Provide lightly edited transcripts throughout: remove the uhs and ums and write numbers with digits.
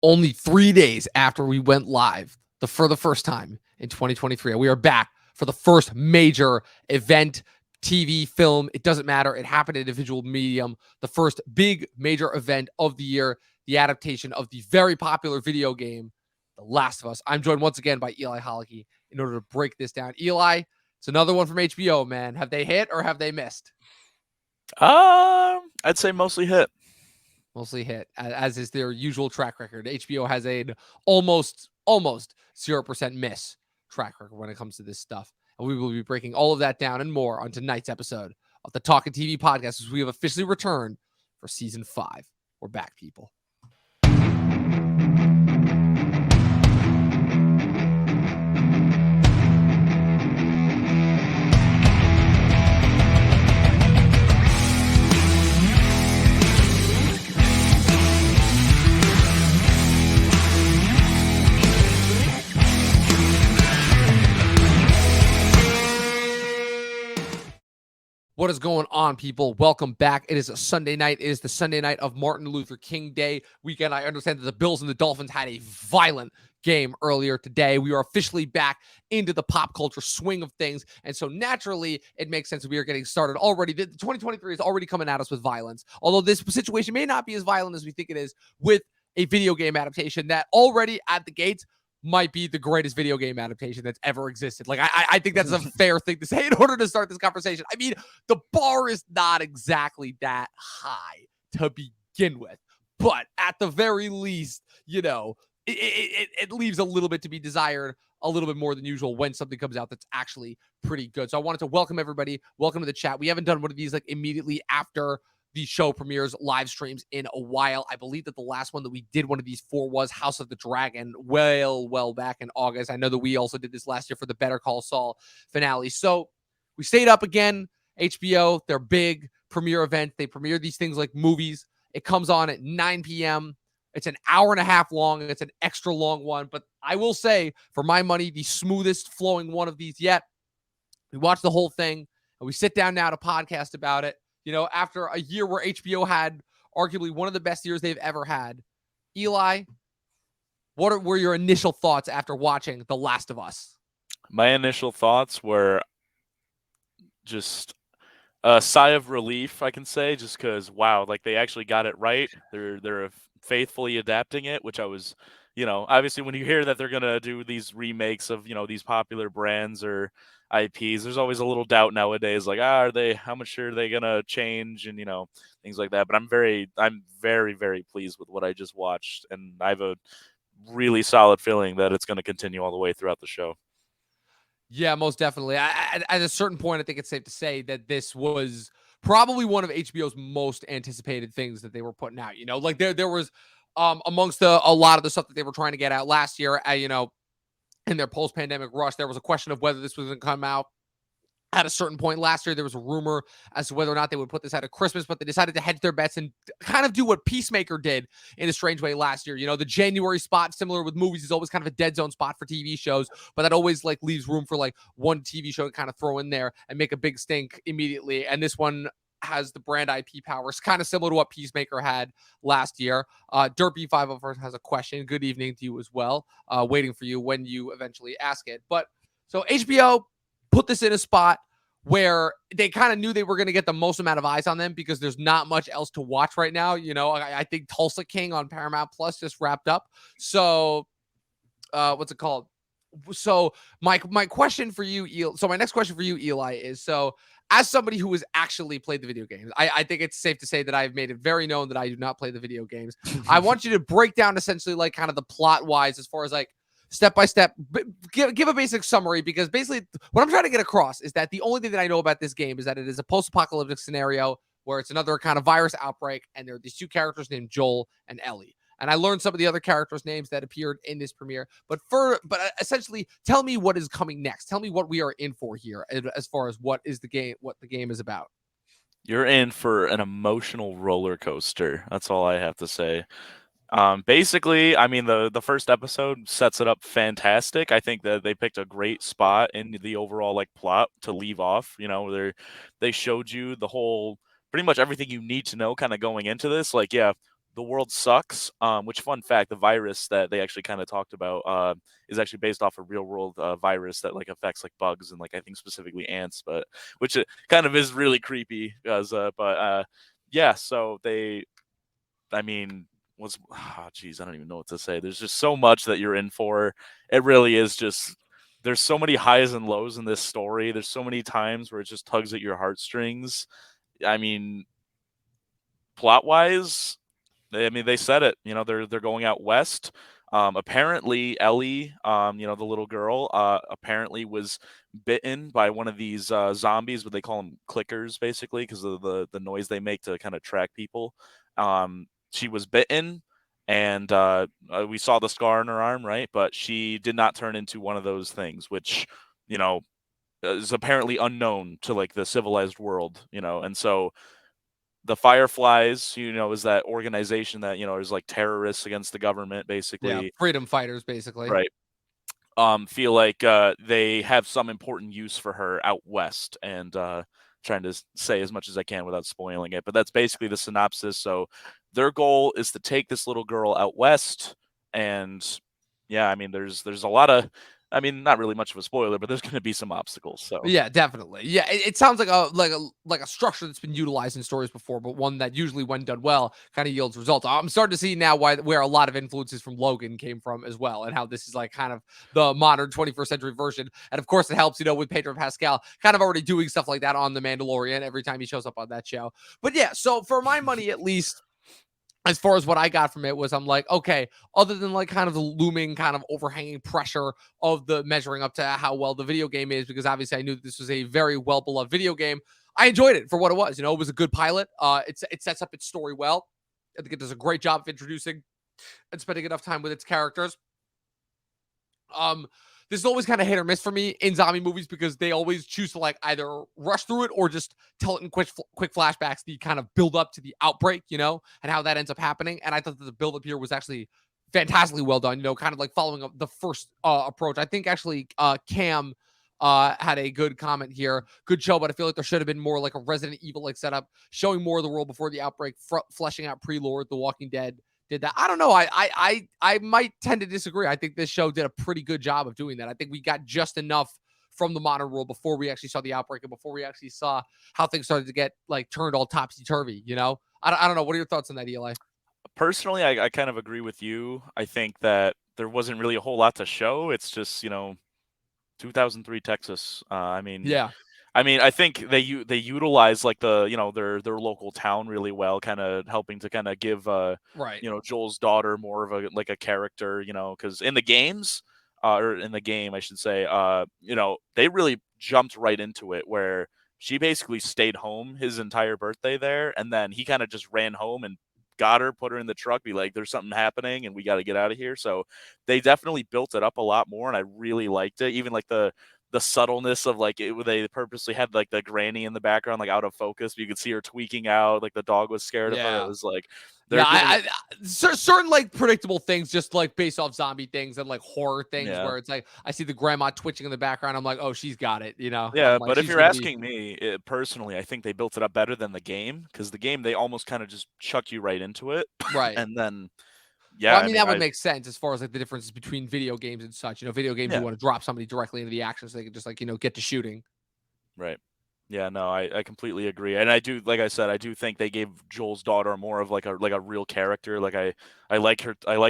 only 3 days after we went live for the first time in 2023. We are back for the first major event, TV, film. It doesn't matter. It happened in a visual medium. The first big major event of the year, the adaptation of the very popular video game, The Last of Us. I'm joined once again by Eli Holicky in order to break this down. Eli, it's another one from HBO, man. Have they hit or have they missed? I'd say mostly hit. Mostly hit, as is their usual track record. HBO has an almost 0% miss track record when it comes to this stuff. And we will be breaking all of that down and more on tonight's episode of the Talkin' TV podcast as we have officially returned for season 5. We're back, people. What is going on, people? Welcome back. It is a Sunday night. It is the Sunday night of Martin Luther King Day weekend. I understand that the Bills and the Dolphins had a violent game earlier today. We are officially back into the pop culture swing of things. And so naturally, it makes sense that we are getting started already. The 2023 is already coming at us with violence. Although this situation may not be as violent as we think it is with a video game adaptation that already at the gates might be the greatest video game adaptation that's ever existed. Like, I think that's a fair thing to say in order to start this conversation. I mean, the bar is not exactly that high to begin with, but at the very least, you know, it leaves a little bit to be desired, a little bit more than usual when something comes out that's actually pretty good. So I wanted to welcome everybody. Welcome to the chat. We haven't done one of these like immediately after the show premieres live streams in a while. I believe that the last one that we did one of these for was House of the Dragon well back in August. I know that we also did this last year for the Better Call Saul finale. So we stayed up again. HBO, their big premiere event. They premiere these things like movies. It comes on at 9 p.m. It's an hour and a half long. It's an extra long one. But I will say, for my money, the smoothest flowing one of these yet. We watch the whole thing, and we sit down now to podcast about it. You know, after a year where HBO had arguably one of the best years they've ever had. Eli, what were your initial thoughts after watching The Last of Us? My initial thoughts were just a sigh of relief, I can say, just because, wow, like they actually got it right. They're faithfully adapting it, which I was, obviously when you hear that they're going to do these remakes of, these popular brands or IPs, there's always a little doubt nowadays, like, how much are they going to change and, things like that. But I'm very, very pleased with what I just watched. And I have a really solid feeling that it's going to continue all the way throughout the show. Yeah, most definitely. At a certain point, I think it's safe to say that this was probably one of HBO's most anticipated things that they were putting out. You know, like there was amongst a lot of the stuff that they were trying to get out last year, in their post-pandemic rush, there was a question of whether this was going to come out at a certain point last year. There was a rumor as to whether or not they would put this out at Christmas, but they decided to hedge their bets and kind of do what Peacemaker did in a strange way last year. You know, the January spot, similar with movies, is always kind of a dead zone spot for TV shows, but that always like leaves room for like one TV show to kind of throw in there and make a big stink immediately. And this one has the brand IP powers, kind of similar to what Peacemaker had last year. Derpy 501 has a question. Good evening to you as well. Waiting for you when you eventually ask it. But so HBO put this in a spot where they kind of knew they were going to get the most amount of eyes on them because there's not much else to watch right now. You know, I think Tulsa King on Paramount Plus just wrapped up. So, what's it called? So my question for you, my next question for you, Eli, is so as somebody who has actually played the video games, I think it's safe to say that I've made it very known that I do not play the video games. I want you to break down essentially like kind of the plot wise as far as like step by step, give a basic summary, because basically what I'm trying to get across is that the only thing that I know about this game is that it is a post-apocalyptic scenario where it's another kind of virus outbreak, and there are these two characters named Joel and Ellie. And I learned some of the other characters' names that appeared in this premiere. But essentially, tell me what is coming next. Tell me what we are in for here as far as what the game is about. You're in for an emotional roller coaster. That's all I have to say. Basically, I mean, the first episode sets it up fantastic. I think that they picked a great spot in the overall like plot to leave off. You know, they showed you the whole, pretty much everything you need to know kind of going into this. Like, yeah, the world sucks. Which, fun fact, the virus that they actually kind of talked about is actually based off a real world virus that like affects like bugs and like I think specifically ants, but which kind of is really creepy because yeah, so they, I mean, was geez, I don't even know what to say. There's just so much that you're in for. It really is just, there's so many highs and lows in this story. There's so many times where it just tugs at your heartstrings. I mean, plot wise, they said it. They're going out west. Apparently, Ellie, the little girl, apparently was bitten by one of these zombies. What they call them, clickers, basically, because of the noise they make to kind of track people. She was bitten, and we saw the scar on her arm, right? But she did not turn into one of those things, which is apparently unknown to like the civilized world. And so the Fireflies, is that organization that, is like terrorists against the government, Yeah, basically. freedom fighters, basically. Right. Feel like they have some important use for her out west, and trying to say as much as I can without spoiling it. But that's basically the synopsis. So their goal is to take this little girl out west, and yeah, I mean, there's a lot of, I mean, not really much of a spoiler, but there's going to be some obstacles. So Yeah, definitely. Yeah, it sounds like a structure that's been utilized in stories before, but one that usually, when done well, kind of yields results. I'm starting to see now where a lot of influences from Logan came from as well, and how this is like kind of the modern 21st century version. And of course, it helps, with Pedro Pascal kind of already doing stuff like that on The Mandalorian every time he shows up on that show. But yeah, so for my money, at least, as far as what I got from it was, I'm like, okay, other than like kind of the looming kind of overhanging pressure of the measuring up to how well the video game is, because obviously I knew that this was a very well beloved video game. I enjoyed it for what it was. It was a good pilot. It sets up its story well. I think it does a great job of introducing and spending enough time with its characters. This is always kind of hit or miss for me in zombie movies, because they always choose to like either rush through it or just tell it in quick flashbacks, the kind of build up to the outbreak, and how that ends up happening. And I thought that the build up here was actually fantastically well done, kind of like following up the first approach. I think actually Cam had a good comment here. Good show, but I feel like there should have been more like a Resident Evil like setup, showing more of the world before the outbreak, fleshing out pre-lore. The Walking Dead did that. I don't know. I might tend to disagree. I think this show did a pretty good job of doing that. I think we got just enough from the modern world before we actually saw the outbreak, and before we actually saw how things started to get like turned all topsy-turvy. I don't know. What are your thoughts on that, Eli? personally, I kind of agree with you. I think that there wasn't really a whole lot to show. It's just 2003 Texas. Yeah. I think they utilize like the their local town really well, kind of helping to kind of give Right. Joel's daughter more of a character, because in the games, or in the game I should say, they really jumped right into it, where she basically stayed home his entire birthday there, and then he kind of just ran home and got her, put her in the truck, be like, there's something happening and we got to get out of here. So they definitely built it up a lot more, and I really liked it. Even like the subtleness of like it, they purposely had like the granny in the background, like out of focus, but you could see her tweaking out, like the dog was scared of her. It Yeah. was like Yeah, they're doing it. certain like predictable things, just like based off zombie things and like horror things, Yeah. where it's like I see the grandma twitching in the background. I'm like, oh, she's got it. I'm Yeah, like, but if she's you're gonna be asking me, personally, I think they built it up better than the game, because the game they almost kind of just chuck you right into it, right. and then Well, yeah, I I mean, mean, that would make sense as far as like the differences between video games and such. Video games, you yeah, want to drop somebody directly into the action so they can just like get to shooting. right. Yeah, no, I completely agree, and I do, like I said, I do think they gave Joel's daughter more of like a real character. Like I liked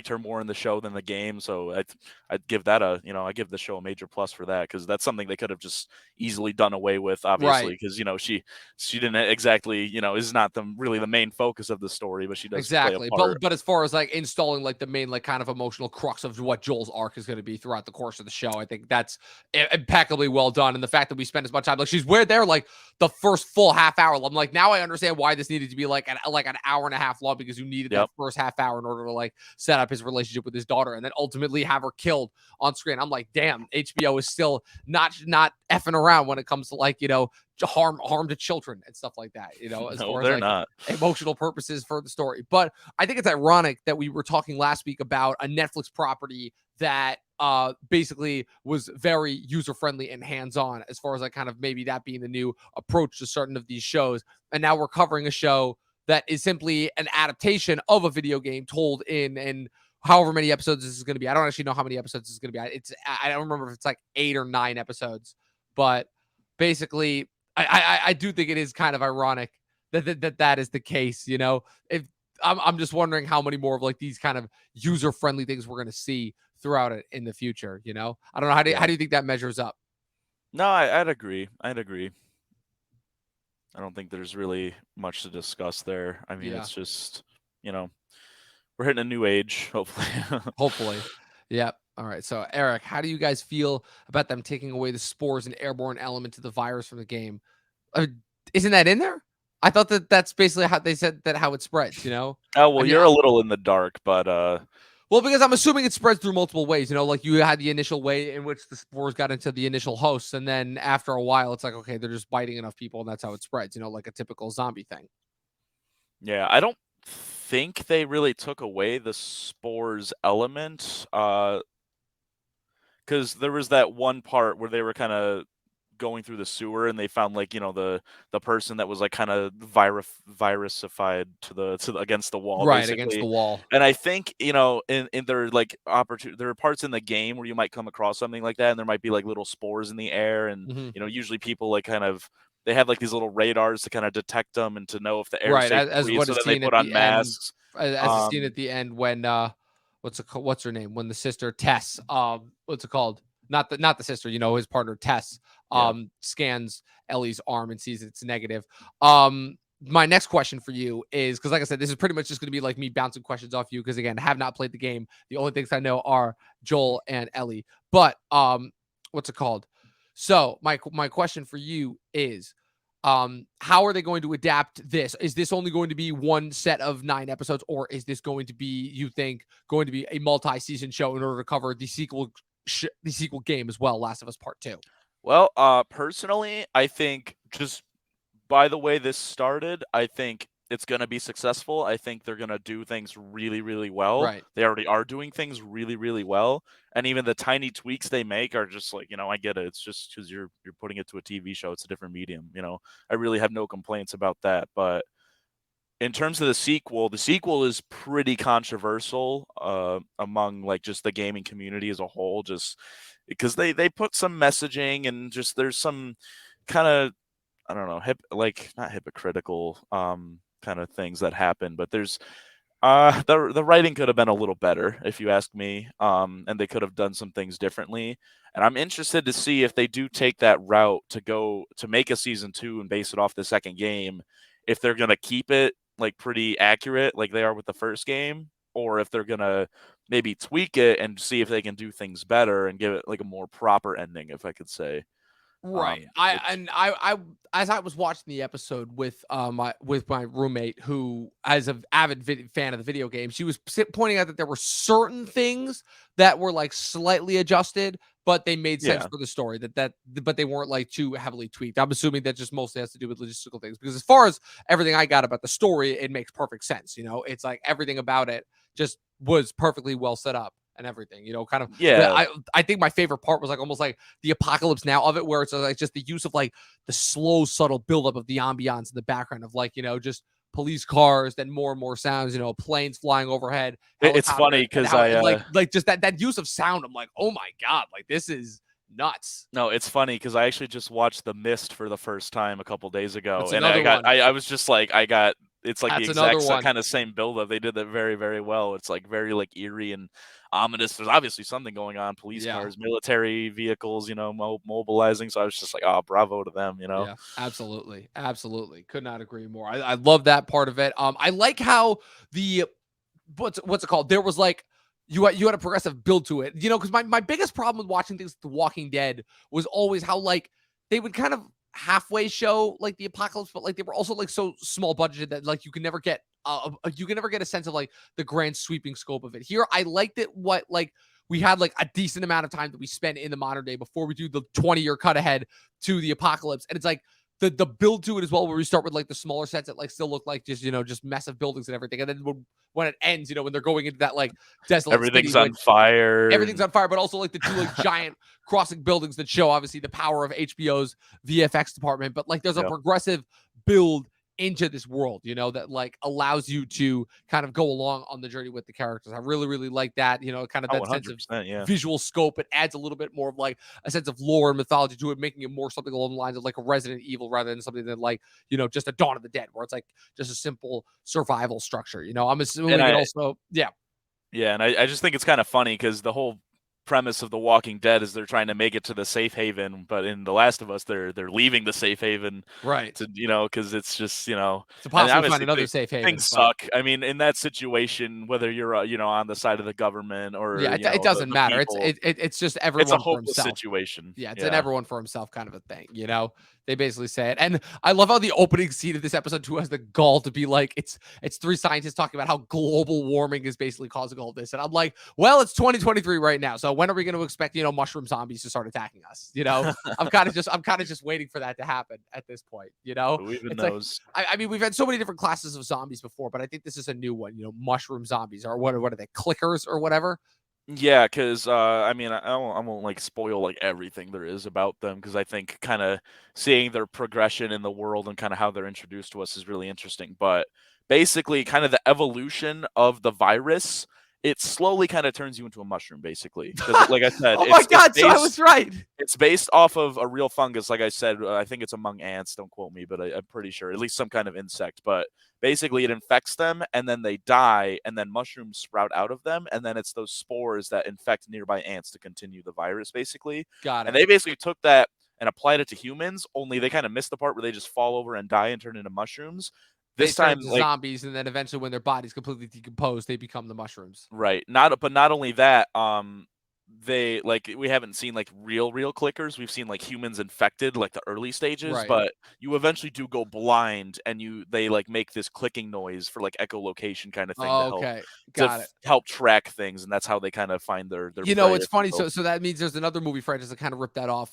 her more in the show than the game, so I'd give that I give the show a major plus for that, because that's something they could have just easily done away with, obviously, Right. because she didn't exactly is not really the main focus of the story, but she does play a Exactly. part. But as far as like installing like the main like kind of emotional crux of what Joel's arc is going to be throughout the course of the show, I think that's impeccably well done. And the fact that we spend as much time, like she's there like the first full half hour. I'm like, now I understand why this needed to be like an hour and a half long, because you needed that Yep. first half hour in order to like set up his relationship with his daughter, and then ultimately have her killed on screen. I'm like, damn, HBO is still not effing around when it comes to like harm to children and stuff like that. As No, far as they're like not. emotional purposes for the story. But I think it's ironic that we were talking last week about a Netflix property that basically was very user friendly and hands on, as far as like kind of maybe that being the new approach to certain of these shows. And now we're covering a show that is simply an adaptation of a video game told in however many episodes this is going to be. I don't actually know how many episodes this is going to be. I don't remember if it's like 8 or 9 episodes, but basically I do think it is kind of ironic that is the case. If I'm just wondering how many more of like these kind of user friendly things we're going to see throughout it in the future. I don't know. How do you think that measures up? No, I'd agree. I don't think there's really much to discuss there. I mean, It's just, we're hitting a new age, hopefully. Hopefully. Yep. All right. So, Eric, how do you guys feel about them taking away the spores and airborne element to the virus from the game? Isn't that in there? I thought that's basically how they said that how it spreads, Oh, well, you're a little in the dark, but well, because I'm assuming it spreads through multiple ways. Like you had the initial way in which the spores got into the initial hosts, and then after a while, it's like, okay, they're just biting enough people, and that's how it spreads. Like a typical zombie thing. Yeah, I don't think they really took away the spores element, because there was that one part where they were kind of going through the sewer and they found like the person that was like kind of virusified to the against the wall, right, basically. Against the wall. And I think in their like there are parts in the game where you might come across something like that, and there might be like little spores in the air, and usually people like kind of they have like these little radars to kind of detect them and to know if the air is safe to breathe, so then they put on masks. As is seen at the end when what's her name, when the sister Tess, what's it called, not the sister, his partner Tess, scans Ellie's arm and sees it's negative. My next question for you is, because like I said, this is pretty much just going to be like me bouncing questions off you, because again, I have not played the game. The only things I know are Joel and Ellie. But what's it called? So my question for you is, how are they going to adapt this? Is this only going to be one set of 9 episodes, or is this going to be, you think, going to be a multi-season show in order to cover the sequel game as well, Last of Us Part 2? Well, personally, I think just by the way this started, I think it's going to be successful. I think they're going to do things really, really well. Right. They already are doing things really, really well. And even the tiny tweaks they make are just like, I get it. It's just because you're putting it to a TV show. It's a different medium. I really have no complaints about that. But in terms of the sequel is pretty controversial among like just the gaming community as a whole, just because they put some messaging and just there's some kind of, I don't know, not hypocritical kind of things that happen, but there's the writing could have been a little better, if you ask me, and they could have done some things differently. And I'm interested to see if they do take that route to make a season 2 and base it off the second game, if they're gonna keep it like pretty accurate like they are with the first game, or if they're gonna maybe tweak it and see if they can do things better and give it like a more proper ending, if I could say. Right. I as I was watching the episode with my roommate, who as an avid fan of the video game, she was pointing out that there were certain things that were like slightly adjusted, but they made sense for the story, but they weren't like too heavily tweaked. I'm assuming that just mostly has to do with logistical things, because as far as everything I got about the story, it makes perfect sense. It's like everything about it just was perfectly well set up and everything, kind of. Yeah. I think my favorite part was like almost like the apocalypse now of it, where it's like just the use of like the slow, subtle buildup of the ambiance in the background of like, just police cars, then more and more sounds, planes flying overhead. It's funny because I like just that use of sound. I'm like, oh my God, like this is nuts. No, it's funny because I actually just watched The Mist for the first time a couple days ago, That's and I was just like, it's like the exact kind of same buildup. They did that very, very well. It's like very like eerie and ominous. There's obviously something going on. Police cars, military vehicles, mobilizing. So I was just like, oh, bravo to them, Yeah, absolutely. Could not agree more. I love that part of it. I like how the what's it called? There was like you had a progressive build to it, because my biggest problem with watching things like The Walking Dead was always how like they would kind of halfway show like the apocalypse, but like they were also like so small budgeted that like you can never get a sense of like the grand sweeping scope of it. Here, I liked it we had like a decent amount of time that we spent in the modern day before we do the 20-year cut ahead to the apocalypse, and it's like the build to it as well, where we start with like the smaller sets that like still look like just massive buildings and everything, and then when it ends, when they're going into that like desolate everything's city, on fire. Everything's on fire, but also like the two like giant crossing buildings that show obviously the power of HBO's VFX department. But like there's a progressive build into this world, you know, that like allows you to kind of go along on the journey with the characters. I really, really like that, you know, kind of Oh, that sense of 100%, yeah. visual scope. It adds a little bit more of like a sense of lore and mythology to it, making it more something along the lines of like a Resident Evil rather than something that like, you know, just a Dawn of the Dead, where it's like just a simple survival structure. You know, I'm assuming it also, yeah. Yeah, and I just think it's kind of funny because the whole premise of The Walking Dead is they're trying to make it to the safe haven, but in The Last of Us, they're leaving the safe haven, Right. to, you know, because it's just, you know, To and possibly find obviously another safe haven. things suck. I mean, in that situation, whether you're you know, on the side of the government or Yeah, you know it doesn't the matter. people, It's just it's a everyone for hopeless himself. situation. Yeah, it's an Yeah. everyone for himself kind of a thing, you know? They basically say it. And I love how the opening scene of this episode 2 has the gall to be like, it's three scientists talking about how global warming is basically causing all this. And I'm like, well, it's 2023 right now. So when are we going to expect, you know, mushroom zombies to start attacking us? You know, I'm kind of just waiting for that to happen at this point, you know? Who even It's like, knows? I mean, we've had so many different classes of zombies before, but I think this is a new one, you know, mushroom zombies, or what are they, clickers or whatever? Yeah, because I mean, I won't like spoil like everything there is about them because I think kind of seeing their progression in the world and kind of how they're introduced to us is really interesting. But basically, kind of the evolution of the virus, it slowly kind of turns you into a mushroom, basically. Because, like I said, Oh my God, so I was right. it's based off of a real fungus. Like I said, I think it's among ants. Don't quote me, but I'm pretty sure at least some kind of insect. But basically, it infects them, and then they die, and then mushrooms sprout out of them, and then it's those spores that infect nearby ants to continue the virus, basically. Got And it. they basically took that and applied it to humans. Only they kind of missed the part where they just fall over and die and turn into mushrooms. They This turn time, into like, zombies, and then eventually, when their bodies completely decompose, they become the mushrooms. right. But not only that, they like we haven't seen like real clickers. We've seen like humans infected, like the early stages, Right. but you eventually do go blind and they like make this clicking noise for like echolocation kind of thing to Oh, help okay. Got it. help track things, and that's how they kind of find their You know, prey, it's if you funny. will. So that means there's another movie franchise that kind of ripped that off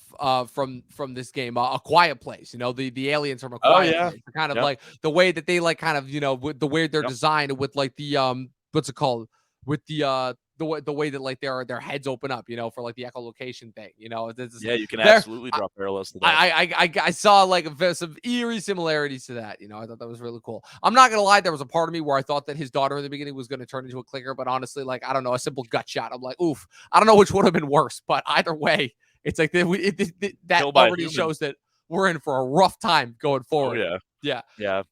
from this game, A Quiet Place. You know, the aliens from A Oh Quiet yeah. Place. Kind of Yep. like the way that they like kind of, you know, with the way they're Yep. designed with like the what's it called? With the way that like their heads open up, you know, for like the echolocation thing. You know, this is Yeah, you can there. absolutely draw parallels to that. I saw like some eerie similarities to that. You know, I thought that was really cool. I'm not gonna lie, there was a part of me where I thought that his daughter in the beginning was gonna turn into a clicker, but honestly, like I don't know, a simple gut shot. I'm like, oof. I don't know which would have been worse, but either way, it's like that Killed by a already human. shows that we're in for a rough time going Oh forward. yeah. Yeah. Yeah.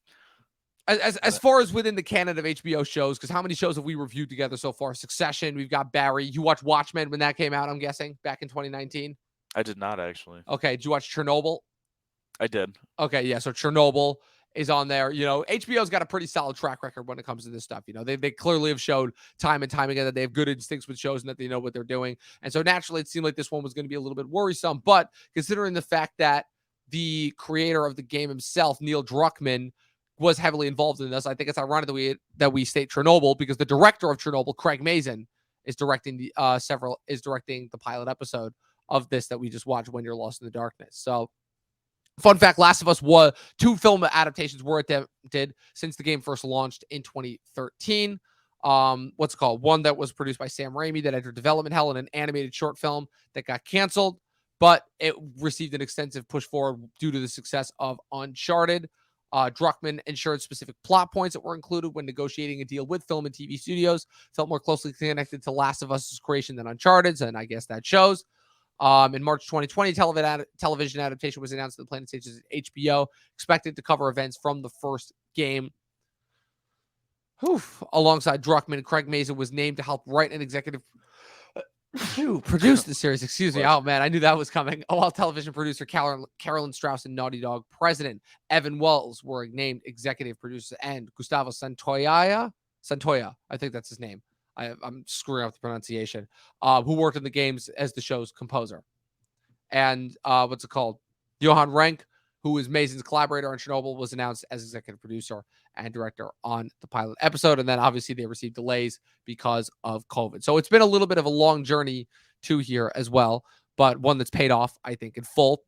As far as within the canon of HBO shows, because how many shows have we reviewed together so far? Succession, we've got Barry. You watched Watchmen when that came out, I'm guessing, back in 2019. I did not actually. Okay, did you watch Chernobyl? I did. Okay, yeah. So Chernobyl is on there. You know, HBO's got a pretty solid track record when it comes to this stuff. You know, they clearly have showed time and time again that they have good instincts with shows and that they know what they're doing. And so naturally, it seemed like this one was going to be a little bit worrisome. But considering the fact that the creator of the game himself, Neil Druckman, was heavily involved in this, I think it's ironic that we state Chernobyl, because the director of Chernobyl, Craig Maizin, is directing the pilot episode of this that we just watched, When You're Lost in the Darkness. So, fun fact, Last of Us was 2 film adaptations were attempted since the game first launched in 2013. What's it called? One that was produced by Sam Raimi that entered development hell, and an animated short film that got canceled, but it received an extensive push forward due to the success of Uncharted. Druckman ensured specific plot points that were included when negotiating a deal with film and TV studios felt more closely connected to Last of Us' creation than Uncharted's, and I guess that shows. In March 2020, television adaptation was announced at the planning stages at HBO, expected to cover events from the first game. Alongside Druckman, Craig Maizin was named to help write an executive produce the series. Excuse me. Oh man, I knew that was coming. While television producer Carolyn Strauss and Naughty Dog president Evan Wells were named executive producers, and Gustavo Santoya, I think that's his name. I'm screwing up the pronunciation. Who worked in the games as the show's composer. And what's it called? Johann Renck, who is Maizin's collaborator on Chernobyl, was announced as executive producer and director on the pilot episode. And then obviously they received delays because of COVID. So it's been a little bit of a long journey to here as well, but one that's paid off, I think, in full,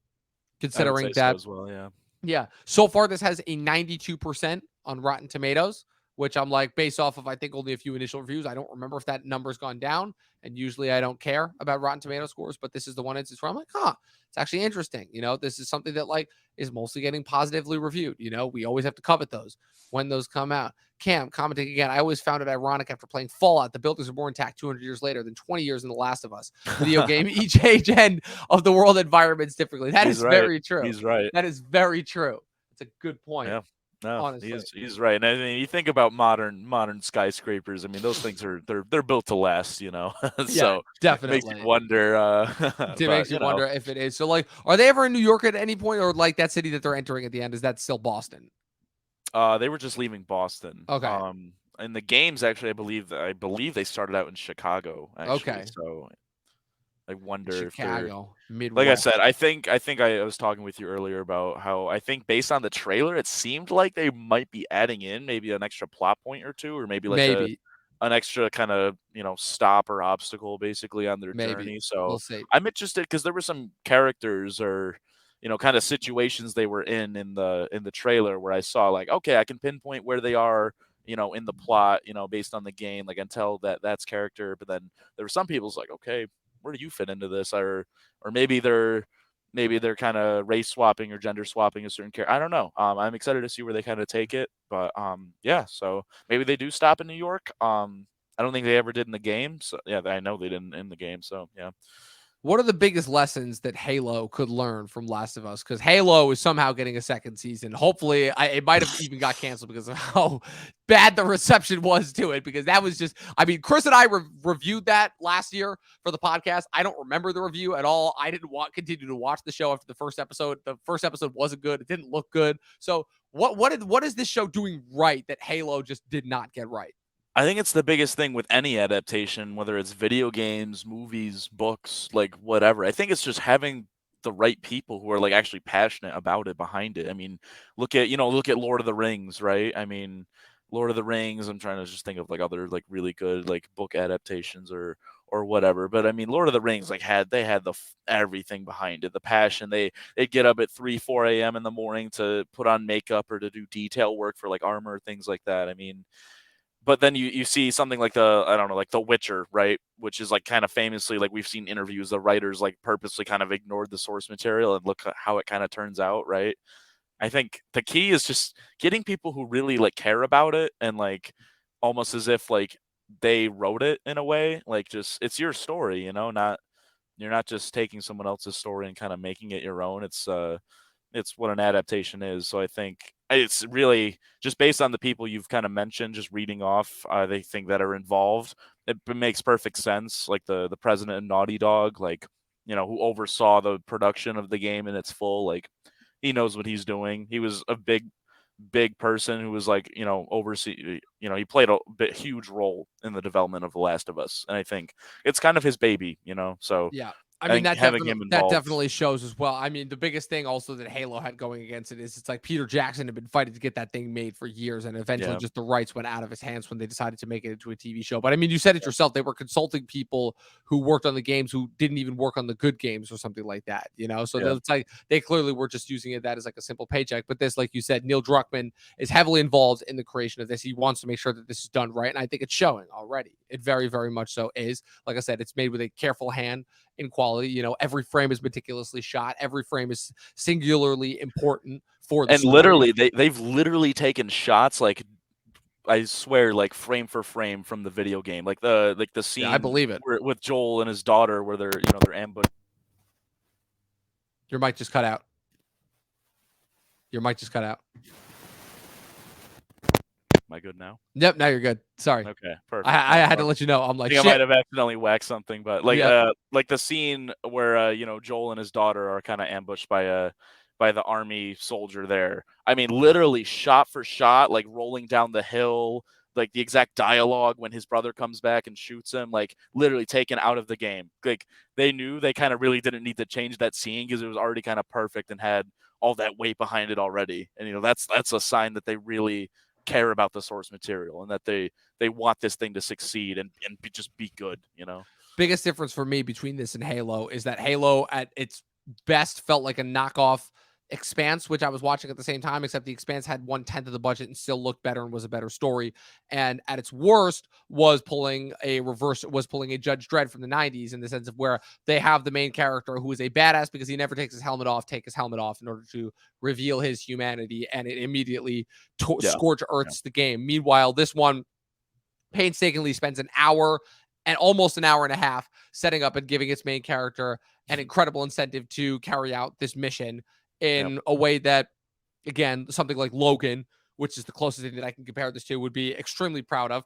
considering that. So as well, yeah. Yeah. So far, this has a 92% on Rotten Tomatoes, which I'm like, based off of, I think, only a few initial reviews. I don't remember if that number's gone down and usually I don't care about Rotten Tomato scores, but this is the one instance where I'm like, huh, it's actually interesting. This is something that like is mostly getting positively reviewed. We always have to covet those when those come out. Cam commenting again, I always found it ironic after playing Fallout, the buildings are more intact 200 years later than 20 years in The Last of Us video game. Each age end of the world environments differently. That is very true. He's right. That is very true. It's a good point. Yeah. No, honestly, he's right. And I mean, you think about modern skyscrapers. I mean, those things they're built to last, so yeah, definitely it makes you wonder. It makes you wonder if it is. So, like, are they ever in New York at any point, or like that city that they're entering at the end? Is that still Boston? They were just leaving Boston. Okay. In the games, actually, I believe they started out in Chicago. Actually, okay. So I wonder Chicago, if they're Midwest. like I said. I think I was talking with you earlier about how I think based on the trailer, it seemed like they might be adding in maybe an extra plot point or two, or maybe like an extra kind of stop or obstacle basically on their journey. So we'll see. I'm interested because there were some characters or kind of situations they were in the trailer where I saw like, okay, I can pinpoint where they are in the plot based on the game. Like I can tell that's character, but then there were some people's like, okay, where do you fit into this? Or maybe they're kind of race swapping or gender swapping a certain character. I don't know. I'm excited to see where they kind of take it, but yeah. So maybe they do stop in New York. I don't think they ever did in the game. So yeah, I know they didn't in the game. So yeah. What are the biggest lessons that Halo could learn from Last of Us? Because Halo is somehow getting a second season. Hopefully, it might have even got canceled because of how bad the reception was to it. Because that was just, I mean, Chris and I reviewed that last year for the podcast. I don't remember the review at all. I didn't continue to watch the show after the first episode. The first episode wasn't good. It didn't look good. So what is this show doing right that Halo just did not get right? I think it's the biggest thing with any adaptation, whether it's video games, movies, books, like whatever. I think it's just having the right people who are like actually passionate about it behind it. I mean, look at Lord of the Rings, right? I mean, Lord of the Rings, I'm trying to just think of like other like really good like book adaptations or whatever. But I mean, Lord of the Rings like had everything behind it, the passion. They'd get up at 3-4 a.m. in the morning to put on makeup or to do detail work for like armor, things like that. I mean, but then you see something like like The Witcher, right? Which is like kind of famously, like we've seen interviews, the writers like purposely kind of ignored the source material and look at how it kind of turns out, right? I think the key is just getting people who really like care about it and like almost as if like they wrote it in a way, like just it's your story, you're not just taking someone else's story and kind of making it your own. It's what an adaptation is. So I think it's really just based on the people you've kind of mentioned, just reading off, they think that are involved. It makes perfect sense. Like the president of Naughty Dog, like, who oversaw the production of the game in its full, like he knows what he's doing. He was a big person who was like, oversee, he played a huge role in the development of The Last of Us. And I think it's kind of his baby, so yeah. I mean, that having him that involved definitely shows as well. I mean, the biggest thing also that Halo had going against it is it's like Peter Jackson had been fighting to get that thing made for years, and eventually just the rights went out of his hands when they decided to make it into a TV show. But I mean, you said it yourself; they were consulting people who worked on the games who didn't even work on the good games or something like that. So it's like they clearly were just using that as like a simple paycheck. But this, like you said, Neil Druckman is heavily involved in the creation of this. He wants to make sure that this is done right, and I think it's showing already. It very, very much so is. Like I said, it's made with a careful hand in quality. Every frame is meticulously shot. Every frame is singularly important for the story. Literally, they've literally taken shots like I swear, like frame for frame from the video game, like the scene. I believe it. With Joel and his daughter, where they're ambushed. Your mic just cut out. Am I good now? Yep, now you're good. Sorry. Okay, perfect. I had to let you know. I'm like, I might have accidentally whacked something, but like like the scene where Joel and his daughter are kind of ambushed by the army soldier there. I mean, literally shot for shot, like rolling down the hill, like the exact dialogue when his brother comes back and shoots him, like literally taken out of the game. Like they knew they kind of really didn't need to change that scene because it was already kind of perfect and had all that weight behind it already. And that's a sign that they really care about the source material and that they want this thing to succeed and just be good. Biggest difference for me between this and Halo is that Halo at its best felt like a knockoff Expanse, which I was watching at the same time, except the Expanse had 1/10 of the budget and still looked better and was a better story. And at its worst was pulling a Judge Dredd from the 90s, in the sense of where they have the main character who is a badass because he never takes his helmet off, take his helmet off in order to reveal his humanity, and it immediately Yeah. scorch earths the game. Meanwhile, this one painstakingly spends an hour and almost an hour and a half setting up and giving its main character an incredible incentive to carry out this mission in a way that, again, something like Logan, which is the closest thing that I can compare this to, would be extremely proud of.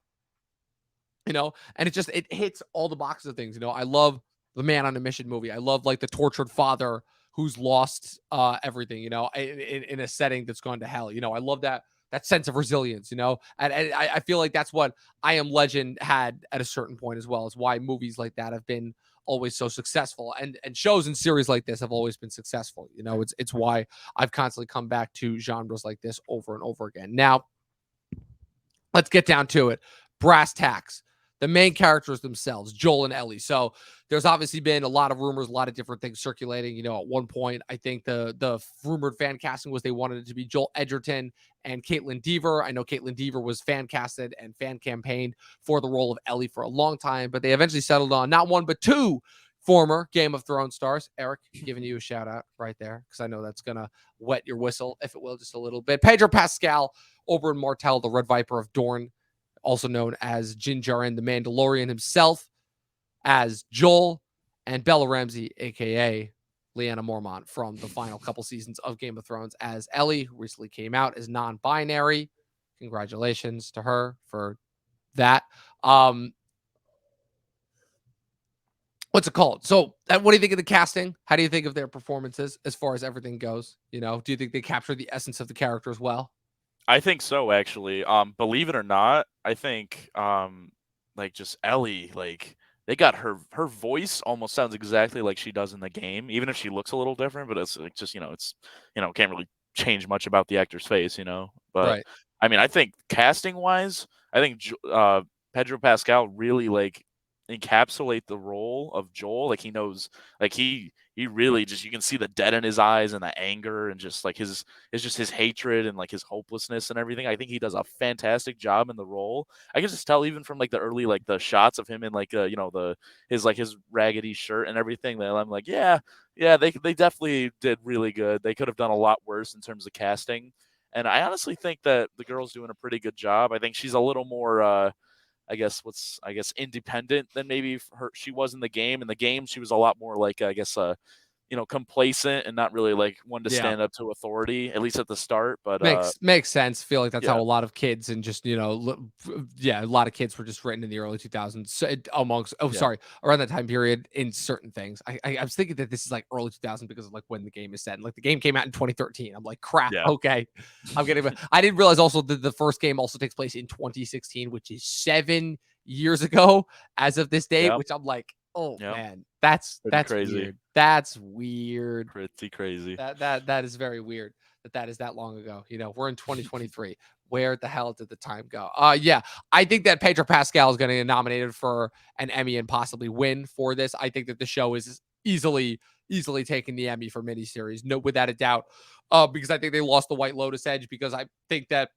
And it hits all the boxes of things. I love the Man on a Mission movie. I love like the tortured father who's lost everything, in a setting that's gone to hell. I love that sense of resilience, and I feel like that's what I Am Legend had at a certain point as well, is why movies like that have been always so successful, and shows and series like this have always been successful. It's why I've constantly come back to genres like this over and over again. Now, let's get down to it. Brass tacks. The main characters themselves, Joel and Ellie. So there's obviously been a lot of rumors, a lot of different things circulating. At one point, I think the rumored fan casting was they wanted it to be Joel Edgerton and Caitlin Dever. I know Caitlin Dever was fan casted and fan campaigned for the role of Ellie for a long time, but they eventually settled on not one, but two former Game of Thrones stars. Eric, giving you a shout out right there, because I know that's going to wet your whistle, if it will, just a little bit. Pedro Pascal, Oberyn Martell, the Red Viper of Dorne, also known as Din Djarin, the Mandalorian himself, as Joel, and Bella Ramsey, a.k.a. Lyanna Mormont, from the final couple seasons of Game of Thrones, as Ellie, who recently came out as non-binary. Congratulations to her for that. What's it called? So, what do you think of the casting? How do you think of their performances as far as everything goes? Do you think they capture the essence of the character as well? I think so, actually. Believe it or not, I think like just Ellie, like they got her voice almost sounds exactly like she does in the game, even if she looks a little different. But it's like just it's can't really change much about the actor's face, But Right. I mean, I think casting wise, I think Pedro Pascal really like encapsulate the role of Joel. Like he knows, like he really just, you can see the dead in his eyes and the anger and just like his hatred and like his hopelessness and everything. I think he does a fantastic job in the role. I can just tell even from like the early like the shots of him in like his raggedy shirt and everything, that I'm like, yeah, they definitely did really good. They could have done a lot worse in terms of casting. And I honestly think that the girl's doing a pretty good job. I think she's a little more I guess independent than maybe she was in the game. In the game, she was a lot more like complacent and not really like one to Yeah. stand up to authority, at least at the start. But Makes sense. Feel like that's yeah, how a lot of kids, and just a lot of kids were just written in the early 2000s, amongst yeah, around that time period in certain things. I was thinking that this is like early 2000 because of like when the game is set. And like the game came out in 2013. I'm like, crap. yeah, Okay, I'm getting. I didn't realize also that the first game also takes place in 2016, which is 7 years ago as of this date. yeah, Which I'm like, oh yeah. man, that's Pretty crazy. weird. That's weird. Pretty crazy. That is very weird that is that long ago. We're in 2023. Where the hell did the time go? Yeah, I think that Pedro Pascal is going to get nominated for an Emmy and possibly win for this. I think that the show is easily taking the Emmy for miniseries, no, without a doubt. Because I think they lost the White Lotus edge, because I think that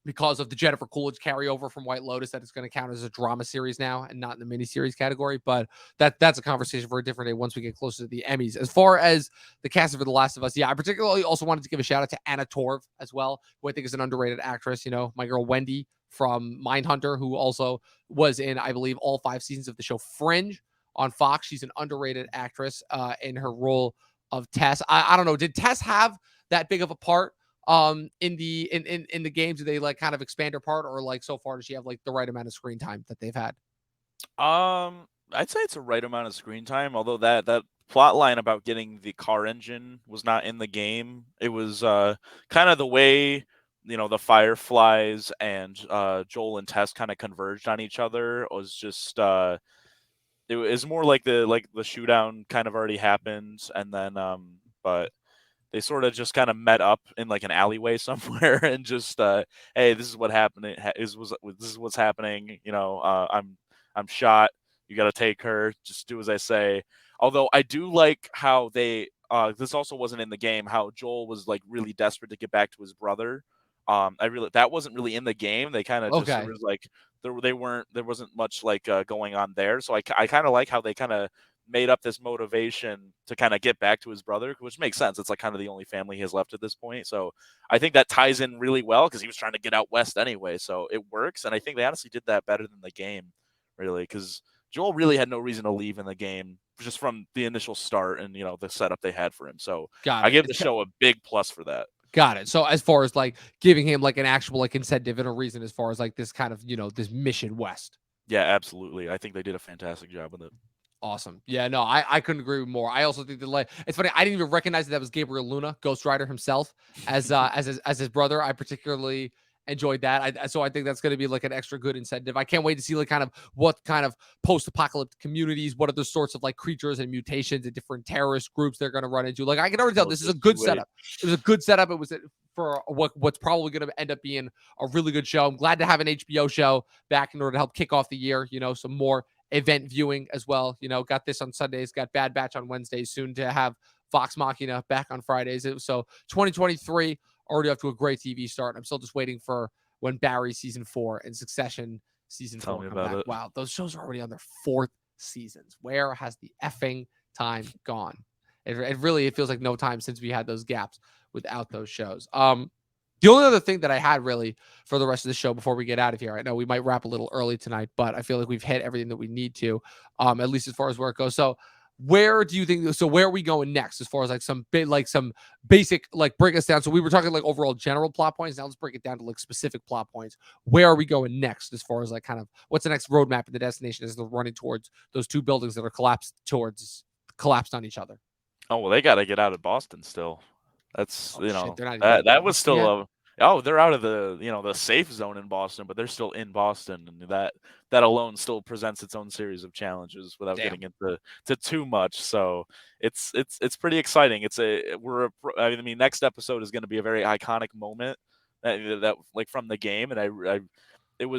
because of the Jennifer Coolidge carryover from White Lotus, that it's going to count as a drama series now and not in the miniseries category. But that's a conversation for a different day once we get closer to the Emmys. As far as the cast for The Last of Us, yeah, I particularly also wanted to give a shout out to Anna Torv as well, who I think is an underrated actress. My girl Wendy from Mindhunter, who also was in, I believe, all 5 seasons of the show Fringe on Fox. She's an underrated actress in her role of Tess. I don't know. Did Tess have that big of a part in the games? Do they like kind of expand her part, or like so far does she have like the right amount of screen time that they've had? I'd say it's a right amount of screen time, although that plot line about getting the car engine was not in the game. It was kind of the way the Fireflies and Joel and Tess kind of converged on each other was just it was more like the shoodown kind of already happened, and then but they sort of just kind of met up in like an alleyway somewhere and just hey, this is what happened. This is what's happening. I'm shot. You got to take her. Just do as I say. Although I do like how they this also wasn't in the game, how Joel was like really desperate to get back to his brother. That wasn't really in the game. They kind of just, it Okay. was like there wasn't much like going on there. So I kind of like how they kind of made up this motivation to kind of get back to his brother, which makes sense. It's like kind of the only family he has left at this point. So I think that ties in really well because he was trying to get out west anyway. So it works, and I think they honestly did that better than the game, really, because Joel really had no reason to leave in the game just from the initial start and the setup they had for him. So Got I it. give the show a big plus for that. Got it. So as far as like giving him like an actual like incentive and a reason as far as like this kind of, this mission west. Yeah, absolutely. I think they did a fantastic job with it. Awesome. Yeah, no, I couldn't agree more. I also think that like it's funny. I didn't even recognize that was Gabriel Luna, Ghost Rider himself, as his brother. I particularly enjoyed that. So I think that's going to be like an extra good incentive. I can't wait to see like kind of what kind of post-apocalyptic communities, what other sorts of like creatures and mutations and different terrorist groups they're going to run into. Like I can already tell this is a good setup. It was a good setup. It was for what's probably going to end up being a really good show. I'm glad to have an HBO show back in order to help kick off the year. Some more event viewing as well. Got this on Sundays, got Bad Batch on Wednesdays, soon to have Vox Machina back on Fridays. So 2023 already off to a great TV start. I'm still just waiting for when Barry season 4 and Succession season 4 come back. Wow, those shows are already on their 4th seasons. Where has the effing time gone? It really feels like no time since we had those gaps without those shows. The only other thing that I had really for the rest of the show before we get out of here, I know we might wrap a little early tonight, but I feel like we've hit everything that we need to, at least as far as where it goes. So where do you think, so where are we going next as far as like some basic, like break us down. So we were talking like overall general plot points. Now let's break it down to like specific plot points. Where are we going next as far as like kind of what's the next roadmap in the destination as they're running towards those two buildings that are collapsed on each other? Oh, well, they got to get out of Boston still. That's, Shit, they're not even that was still they're out of the, the safe zone in Boston, but they're still in Boston. And that alone still presents its own series of challenges without getting into too much. So it's pretty exciting. I mean, next episode is going to be a very iconic moment that like from the game. And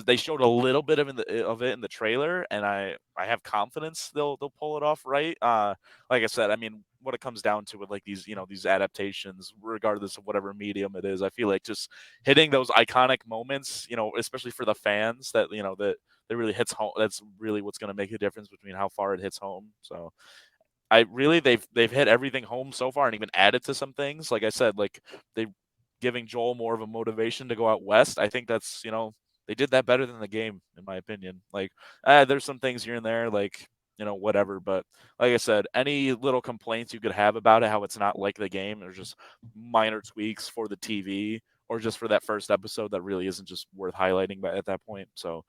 they showed a little bit of it in the trailer, and I have confidence they'll pull it off right. Like I said, I mean, what it comes down to with like these these adaptations, regardless of whatever medium it is, I feel like just hitting those iconic moments, especially for the fans, that that really hits home. That's really what's going to make a difference between how far it hits home. So they've hit everything home so far, and even added to some things. Like I said, like they giving Joel more of a motivation to go out west. I think that's they did that better than the game, in my opinion. Like, there's some things here and there, like, whatever. But like I said, any little complaints you could have about it, how it's not like the game, or just minor tweaks for the TV, or just for that first episode, that really isn't just worth highlighting at that point. So,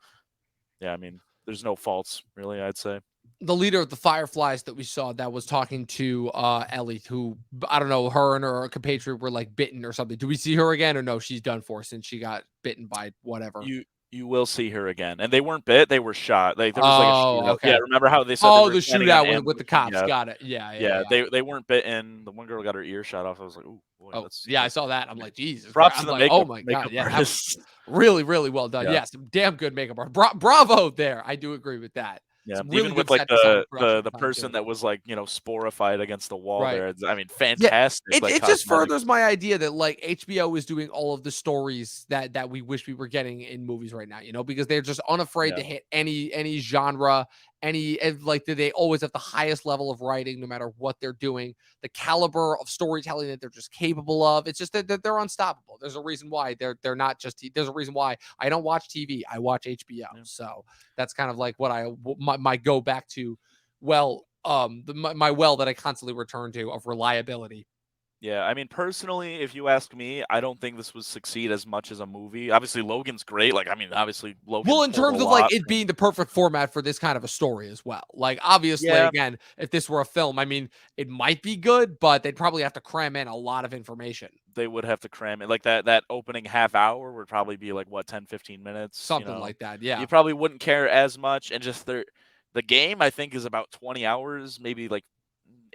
yeah, I mean, there's no faults, really, I'd say. The leader of the Fireflies that we saw that was talking to Ellie, who, I don't know, her and her compatriot were like bitten or something. Do we see her again, or no? She's done for since she got bitten by whatever. You will see her again, and they weren't bit; they were shot. Like there was like a shootout. Okay. Yeah, remember how they said? Oh, the shootout with the cops. Yeah. Got it. Yeah. They weren't bitten. The one girl got her ear shot off. I was like, oh boy. I saw that. I'm like, Jesus. Props to the makeup. Oh my god, yeah, that was really, really well done. Yeah, some damn good makeup art. Bravo there. I do agree with that. Yeah, really, even with like the person that was like sporified against the wall there. I mean, fantastic. Yeah, it just furthers my idea that like HBO is doing all of the stories that we wish we were getting in movies right now. Because they're just unafraid to hit any genre, like they always have the highest level of writing no matter what they're doing, the caliber of storytelling that they're just capable of. It's just that they're unstoppable. There's a reason why they're not just. There's a reason why I don't watch TV. I watch HBO. So that's kind of like what my go back to. Well, my well that I constantly return to of reliability. Yeah, I mean, personally, if you ask me, I don't think this would succeed as much as a movie. Obviously, Logan's great. Like, I mean, obviously, Logan. Well, in terms of like it being the perfect format for this kind of a story as well. Like, obviously, again, if this were a film, I mean, it might be good, but they'd probably have to cram in a lot of information. They would have to cram it. Like that opening half hour would probably be like, what, 10, 15 minutes? Something like that, yeah. You probably wouldn't care as much. And just the game, I think, is about 20 hours, maybe like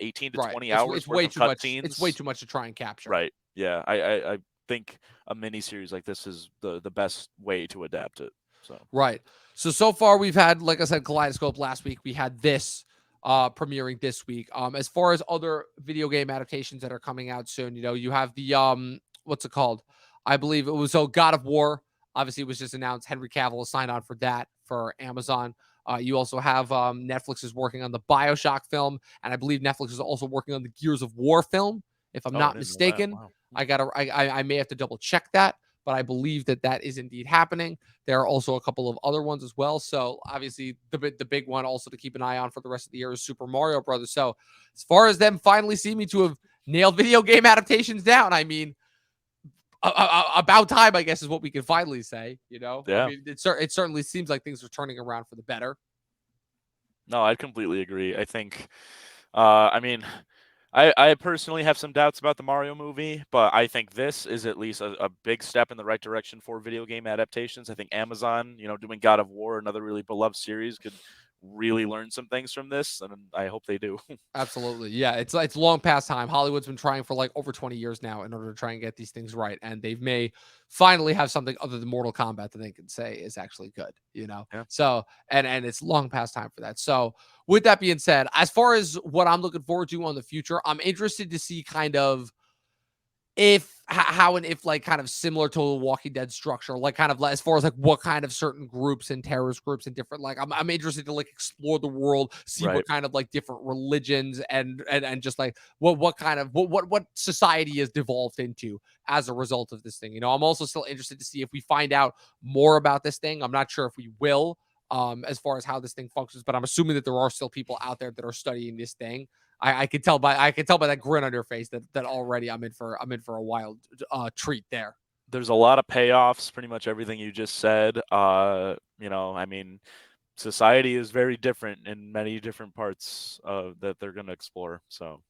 18 to 20 hours. It's way too much. It's way too much to try and capture. Right. Yeah. I think a miniseries like this is the best way to adapt it. So right. So far we've had, like I said, Kaleidoscope last week. We had this premiering this week. As far as other video game adaptations that are coming out soon, you have the what's it called? I believe it was God of War. Obviously, it was just announced. Henry Cavill signed on for that for Amazon. You also have Netflix is working on the Bioshock film, and I believe Netflix is also working on the Gears of War film, if I'm Oh, I not didn't know that. mistaken. Wow. I may have to double check that, but I believe that is indeed happening. There are also a couple of other ones as well. So obviously the big one also to keep an eye on for the rest of the year is Super Mario Brothers. So as far as them finally seeming to have nailed video game adaptations down, I mean, about time, I guess, is what we can finally say. I Yeah. mean, it certainly seems like things are turning around for the better. No, I completely agree. I think, I mean, I personally have some doubts about the Mario movie, but I think this is at least a big step in the right direction for video game adaptations. I think Amazon, doing God of War, another really beloved series, could really learn some things from this, and I hope they do. Absolutely. Yeah, it's long past time. Hollywood's been trying for like over 20 years now in order to try and get these things right, and they may finally have something other than Mortal Kombat that they can say is actually good. Yeah. So, and it's long past time for that. So, with that being said, as far as what I'm looking forward to on the future, I'm interested to see kind of if how and if like kind of similar to the Walking Dead structure, like kind of as far as like what kind of certain groups and terrorist groups and different like I'm interested to like explore the world, see what Right. kind of like different religions and just like what kind of what society has devolved into as a result of this thing. I'm also still interested to see if we find out more about this thing. I'm not sure if we will as far as how this thing functions, but I'm assuming that there are still people out there that are studying this thing. I could tell by that grin on your face that already I'm in for a wild treat there. There's a lot of payoffs, pretty much everything you just said. I mean, society is very different in many different parts that they're going to explore. So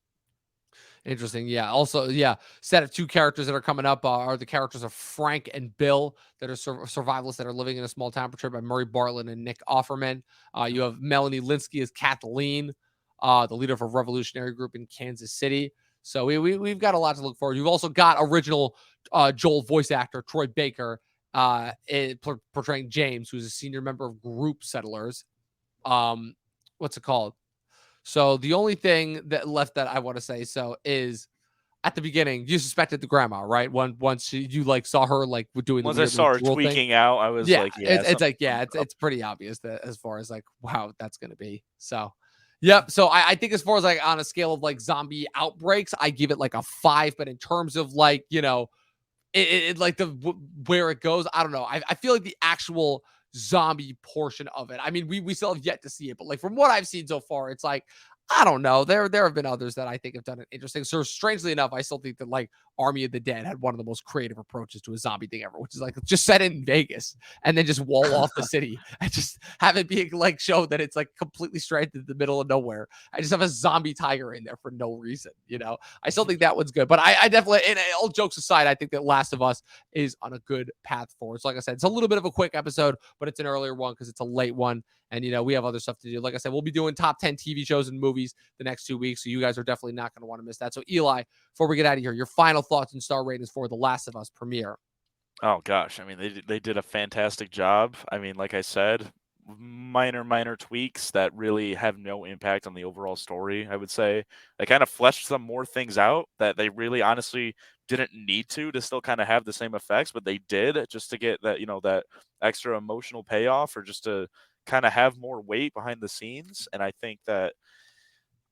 Interesting. Yeah. Also, yeah. Set of two characters that are coming up are the characters of Frank and Bill that are survivalists that are living in a small town portrayed by Murray Bartlett and Nick Offerman. You have Melanie Linsky as Kathleen, the leader of a revolutionary group in Kansas City. So we've got a lot to look forward to. You've also got original Joel voice actor Troy Baker portraying James, who's a senior member of Group Settlers. What's it called? So the only thing that left that I want to say is at the beginning you suspected the grandma, right? Once you like saw her like doing the once I weird saw like her drool thing. tweaking out, I was Yeah, like, yeah, it's pretty obvious that as far as like wow that's gonna be. So yep. So I think as far as like on a scale of like zombie outbreaks, I give it like a 5. But in terms of like it like where it goes, I don't know. I feel like the actual zombie portion of it. I mean, we still have yet to see it, but like from what I've seen so far, it's like I don't know. There have been others that I think have done it interesting. So strangely enough, I still think that like Army of the Dead had one of the most creative approaches to a zombie thing ever, which is like just set it in Vegas and then just wall off the city and just have it being like show that it's like completely straight in the middle of nowhere. I just have a zombie tiger in there for no reason. I still think that one's good, but I definitely, and all jokes aside, I think that Last of Us is on a good path forward. So like I said, it's a little bit of a quick episode, but it's an earlier one because it's a late one. And, we have other stuff to do. Like I said, we'll be doing top 10 TV shows and movies the next 2 weeks. So you guys are definitely not going to want to miss that. So Eli, before we get out of here, your final thoughts and star ratings for The Last of Us premiere. Oh gosh, I mean they did a fantastic job. I mean, like I said, minor tweaks that really have no impact on the overall story. I would say they kind of fleshed some more things out that they really honestly didn't need to still kind of have the same effects, but they did just to get that extra emotional payoff or just to kind of have more weight behind the scenes. And I think that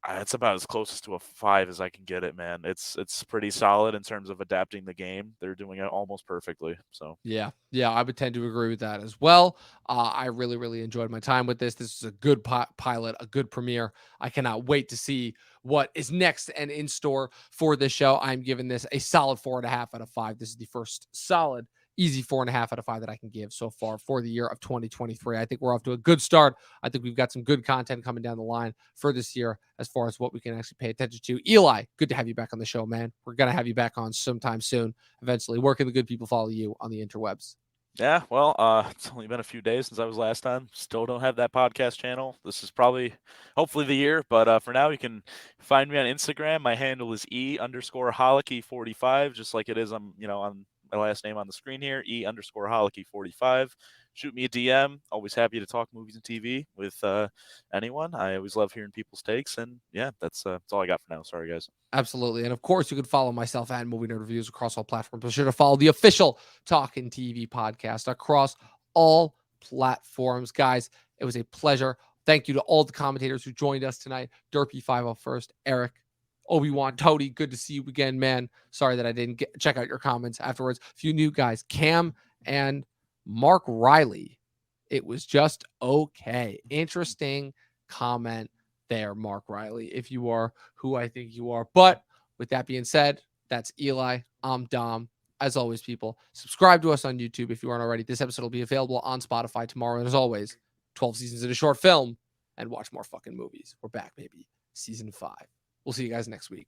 it's about as close to a 5 as I can get it, man. It's pretty solid in terms of adapting the game. They're doing it almost perfectly. So Yeah, I would tend to agree with that as well. I really enjoyed my time with this. This is a good pilot, a good premiere. I cannot wait to see what is next and in store for this show. I'm giving this a solid 4.5 out of 5. This is the first solid, easy 4.5 out of 5 that I can give so far for the year of 2023. I think we're off to a good start. I think we've got some good content coming down the line for this year as far as what we can actually pay attention to. Eli, good to have you back on the show, man. We're gonna have you back on sometime soon. Eventually, where can the good people follow you on the interwebs? yeah, well, it's only been a few days since I was last on. Still don't have that podcast channel. This is probably, hopefully, the year. But for now, you can find me on Instagram. My handle is E_Holicky45, just like it is on my last name on the screen here, E_Holicky45. Shoot me a DM. Always happy to talk movies and TV with anyone. I always love hearing people's takes. And yeah, that's all I got for now. Sorry, guys. Absolutely. And of course, you can follow myself and Movie Nerd Reviews across all platforms. Be sure to follow the official Talkin' TV podcast across all platforms. Guys, it was a pleasure. Thank you to all the commentators who joined us tonight. Derpy501st, Eric, Obi-Wan, Toady. Good to see you again, man. Sorry that I didn't check out your comments afterwards. A few new guys, Cam and Mark Riley. It was just okay. Interesting comment there, Mark Riley, if you are who I think you are. But with that being said, that's Eli. I'm Dom. As always, people, subscribe to us on YouTube if you aren't already. This episode will be available on Spotify tomorrow. And as always, 12 seasons in a short film, and watch more fucking movies. We're back, baby. Season 5. We'll see you guys next week.